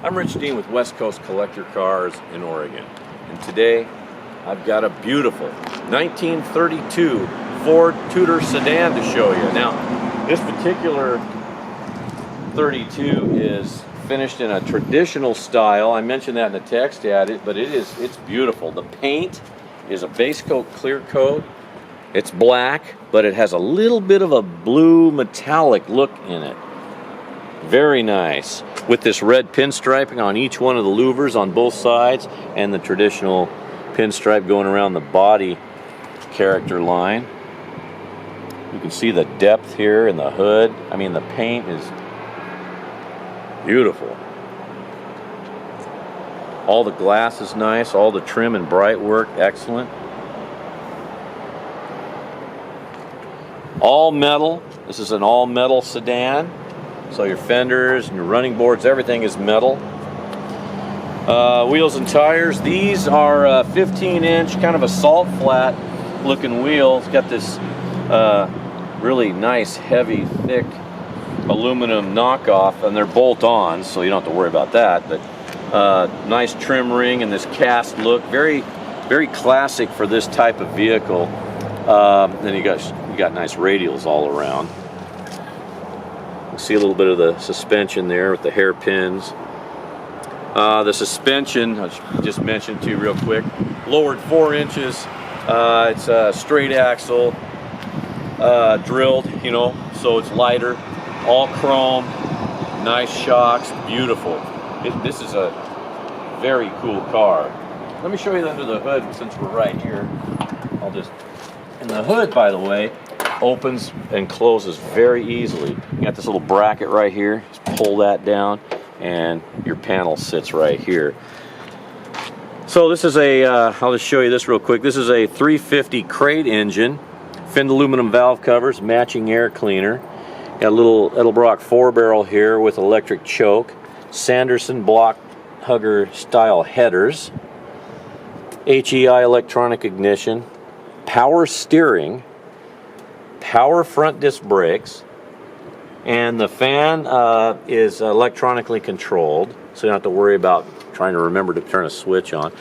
I'm Rich Dean with West Coast Collector Cars in Oregon, and today I've got a beautiful 1932 Ford Tudor Sedan to show you. Now, this particular 32 is finished in a traditional style. I mentioned that in the text ad, but it's beautiful. The paint is a base coat clear coat. It's black, but it has a little bit of a blue metallic look in it. Very nice, with this red pinstriping on each one of the louvers on both sides, and the traditional pinstripe going around the body character line. You can see the depth here in the hood. I mean, the paint is beautiful. All the glass is nice, all the trim and bright work, excellent. All metal. This is an all metal sedan. So your fenders and your running boards, everything is metal. Wheels and tires. These are 15-inch, kind of a salt flat looking wheel. It's got this really nice, heavy, thick aluminum knockoff, and they're bolt-on, so you don't have to worry about that. But nice trim ring and this cast look, very, very classic for this type of vehicle. Then you got nice radials all around. You see a little bit of the suspension there with the hairpins. The suspension, I just mentioned to you real quick, lowered 4 inches. It's a straight axle, drilled, so it's lighter. All chrome, nice shocks, beautiful. This is a very cool car. Let me show you under the hood since we're right here. And the hood, by the way, opens and closes very easily. You got this little bracket right here. Just pull that down and your panel sits right here. So this is I'll just show you this real quick. This is a 350 Crate engine, finned aluminum valve covers, matching air cleaner. Got a little Edelbrock 4-barrel here with electric choke, Sanderson block hugger style headers, HEI electronic ignition, power steering, power front disc brakes, and the fan is electronically controlled, so you don't have to worry about trying to remember to turn a switch on.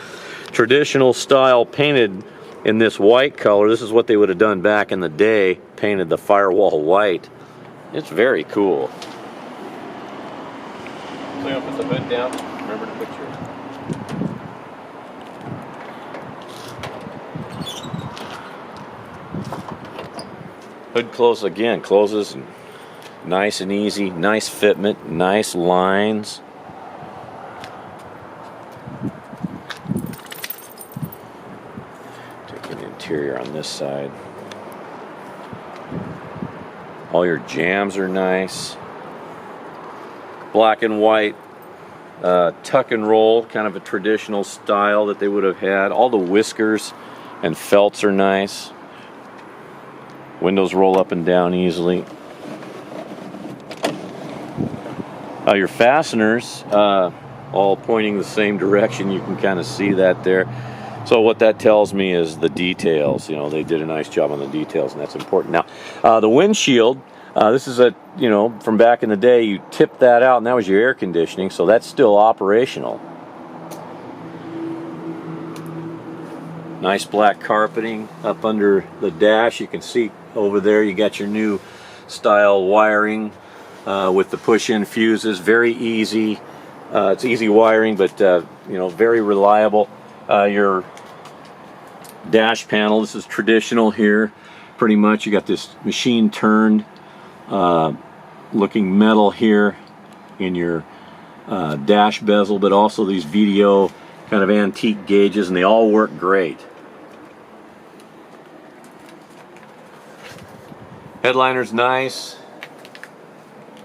Traditional style, painted in this white color. This is what they would have done back in the day, painted the firewall white. It's very cool. So you put the hood down, remember to put your hood closes again, closes nice and easy, nice fitment, nice lines. Taking the interior on this side. All your jambs are nice. Black and white, tuck and roll, kind of a traditional style that they would have had. All the whiskers and felts are nice. Windows roll up and down easily. Your fasteners, all pointing the same direction. You can kind of see that there. So what that tells me is the details. They did a nice job on the details, and that's important. Now, the windshield, this is from back in the day, you tipped that out, and that was your air conditioning, so that's still operational. Nice black carpeting up under the dash. You can see over there you got your new style wiring with the push-in fuses. Very easy. It's easy wiring, but very reliable. Your dash panel, this is traditional here. Pretty much you got this machine turned looking metal here in your dash bezel, but also these VDO kind of antique gauges, and they all work great. Headliner's nice.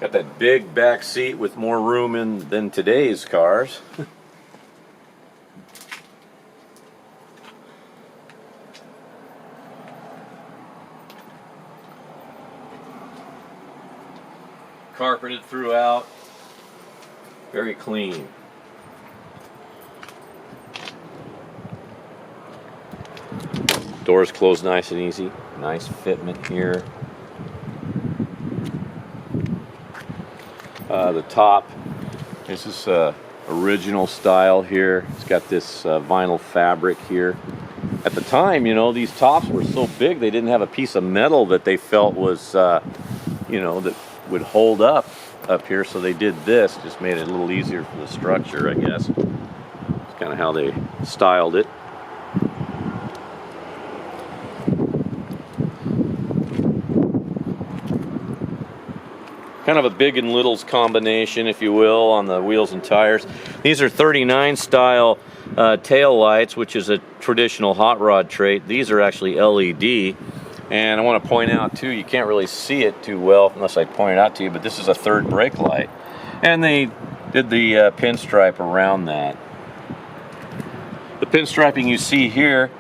Got that big back seat with more room than today's cars. Carpeted throughout. Very clean. Doors close nice and easy. Nice fitment here. The top This is original style here. It's got this vinyl fabric here. At the time, you know, these tops were so big they didn't have a piece of metal that they felt was, you know, that would hold up here. So they did this, just made it a little easier for the structure, I guess. It's kind of how they styled it. Kind of a big and littles combination, if you will, on the wheels and tires. These are 39 style tail lights, which is a traditional hot rod trait. These are actually LED. And I want to point out too, you can't really see it too well unless I point it out to you, but this is a third brake light. And they did the pinstripe around that. The pinstriping you see here,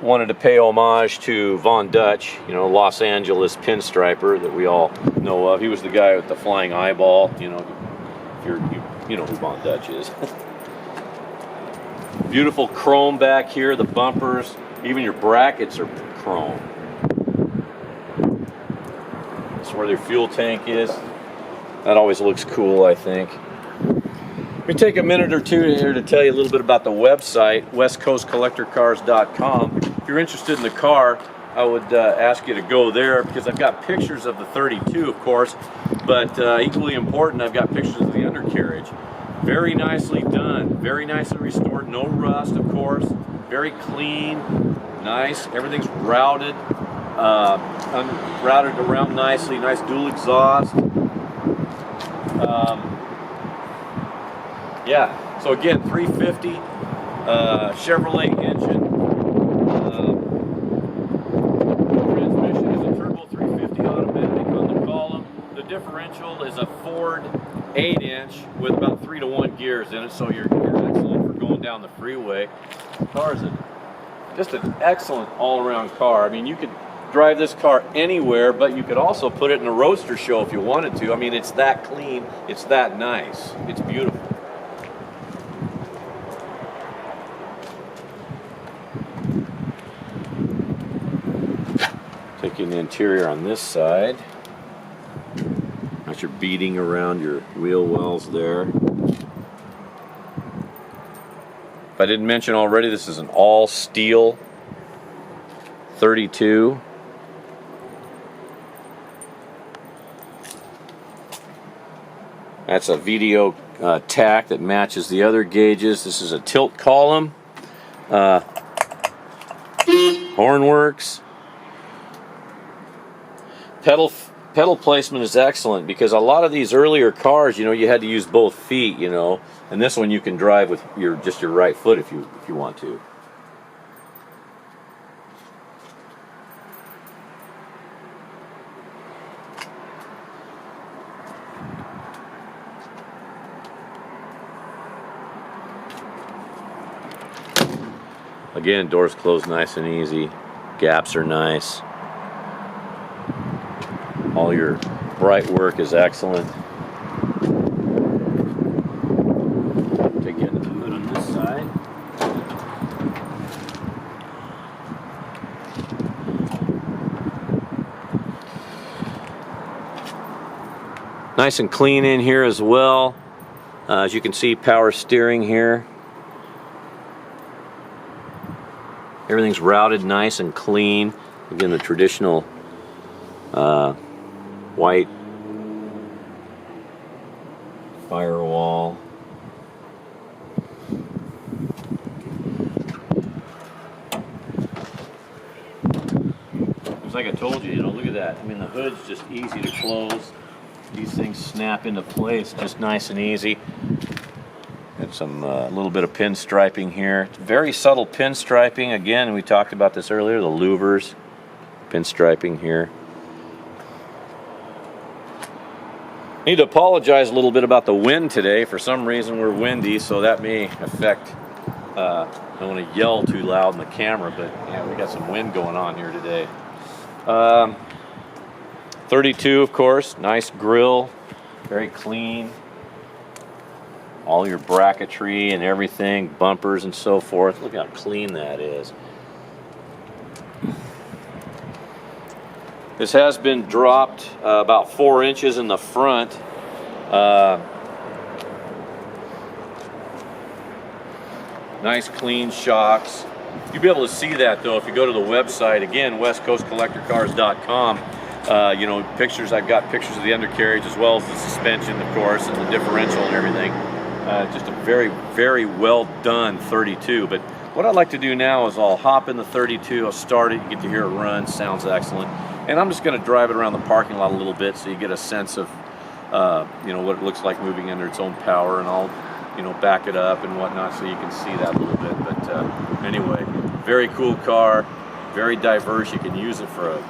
wanted to pay homage to Von Dutch, you know, Los Angeles pinstriper that we all know of. He was the guy with the flying eyeball, you know, if you know who Von Dutch is. Beautiful chrome back here, the bumpers, even your brackets are chrome. That's where their fuel tank is. That always looks cool, I think. Let me take a minute or two here to tell you a little bit about the website, westcoastcollectorcars.com. If you're interested in the car, I would ask you to go there because I've got pictures of the 32, of course, but equally important, I've got pictures of the undercarriage. Very nicely done, very nicely restored, no rust, of course, very clean, nice, everything's routed, routed around nicely, nice dual exhaust. Yeah, so again, 350 Chevrolet engine. Transmission is a turbo 350 automatic on the column. The differential is a Ford 8-inch with about 3-to-1 gears in it, so you're excellent for going down the freeway. The car is just an excellent all-around car. I mean, you could drive this car anywhere, but you could also put it in a roadster show if you wanted to. I mean, it's that clean, it's that nice, it's beautiful. Taking the interior on this side. Got your beading around your wheel wells there. If I didn't mention already, this is an all steel 32. That's a VDO tack that matches the other gauges. This is a tilt column. Hornworks. Pedal placement is excellent because a lot of these earlier cars, you know, you had to use both feet, you know, and this one you can drive with just your right foot if you want to. Again, doors close nice and easy. Gaps are nice. All your bright work is excellent. Take you into the hood on this side. Nice and clean in here as well. As you can see, power steering here. Everything's routed nice and clean. Again, the traditional white firewall. Just like I told you, look at that. I mean, the hood's just easy to close. These things snap into place just nice and easy. And some little bit of pinstriping here. It's very subtle pinstriping. Again, we talked about this earlier, the louvers. Pinstriping here. Need to apologize a little bit about the wind today. For some reason we're windy, so that may affect, I don't want to yell too loud in the camera, but yeah, we got some wind going on here today. 32, of course, nice grill, very clean. All your bracketry and everything, bumpers and so forth. Look how clean that is. This has been dropped about 4 inches in the front. Nice clean shocks. You'll be able to see that though if you go to the website, again, westcoastcollectorcars.com. You know, pictures, I've got pictures of the undercarriage as well as the suspension, of course, and the differential and everything. Just a very, very well done 32. But what I'd like to do now is I'll hop in the 32, I'll start it, you get to hear it run, sounds excellent. And I'm just going to drive it around the parking lot a little bit so you get a sense of, you know, what it looks like moving under its own power, and I'll, you know, back it up and whatnot so you can see that a little bit. But anyway, very cool car, very diverse. You can use it for a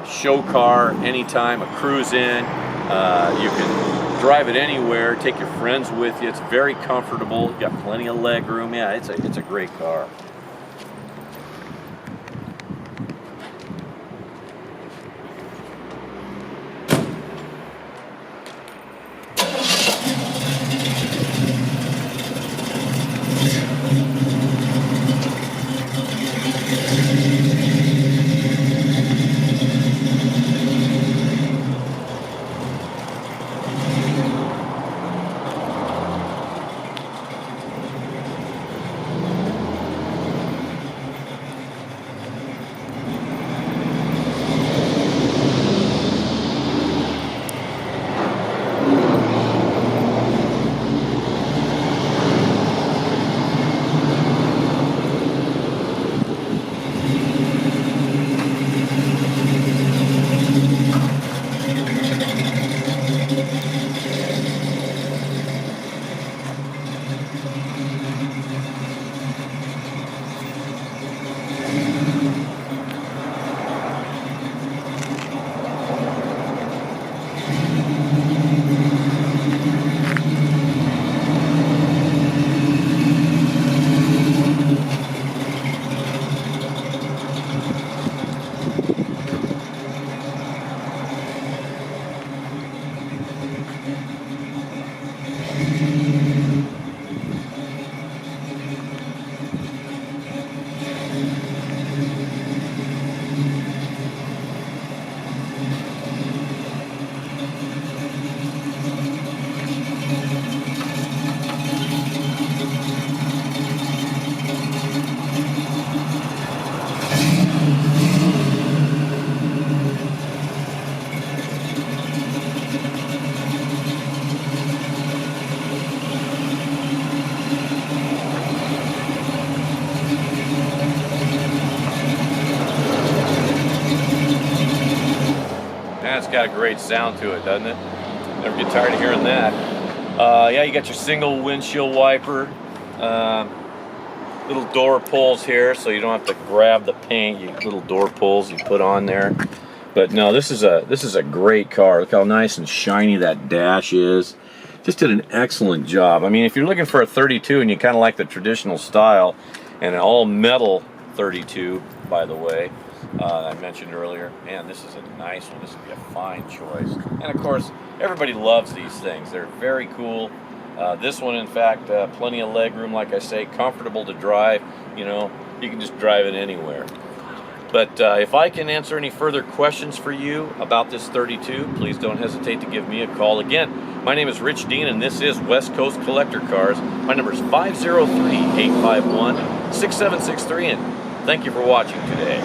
show car anytime, a cruise in. You can drive it anywhere, take your friends with you. It's very comfortable. You've got plenty of leg room. Yeah, it's a great car. It's got a great sound to it, doesn't it? Never get tired of hearing that. Yeah, you got your single windshield wiper, little door pulls here, so you don't have to grab the paint. You little door pulls you put on there. But no, this is a great car. Look how nice and shiny that dash is. Just did an excellent job. I mean, if you're looking for a 32 and you kind of like the traditional style, and an all metal 32, by the way, I mentioned earlier, man, this is a nice one. This would be a fine choice. And of course, everybody loves these things. They're very cool. This one, in fact, plenty of leg room, like I say, comfortable to drive. You know, you can just drive it anywhere. But if I can answer any further questions for you about this 32, please don't hesitate to give me a call. Again, my name is Rich Dean, and this is West Coast Collector Cars. My number is 503-851-6763, and thank you for watching today.